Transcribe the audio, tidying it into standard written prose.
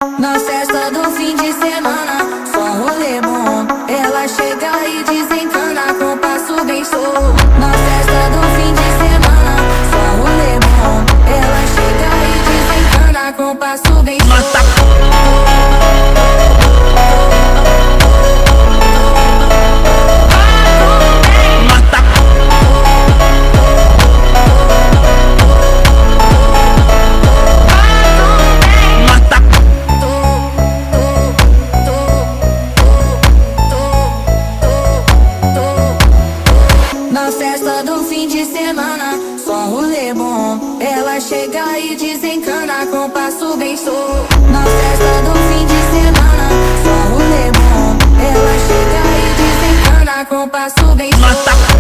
Na festa do fim de semana, só rolê bom. Ela chega e desencana com passo bem solto. Na festa do fim de semana, só rolê bom. Ela chega e desencana com passo bem solto. Na festa do fim de semana, só rolê bom. Ela chega e desencana com passo bem solto. Na festa do fim de semana, só rolê bom. Ela chega e desencana com passo bem solto.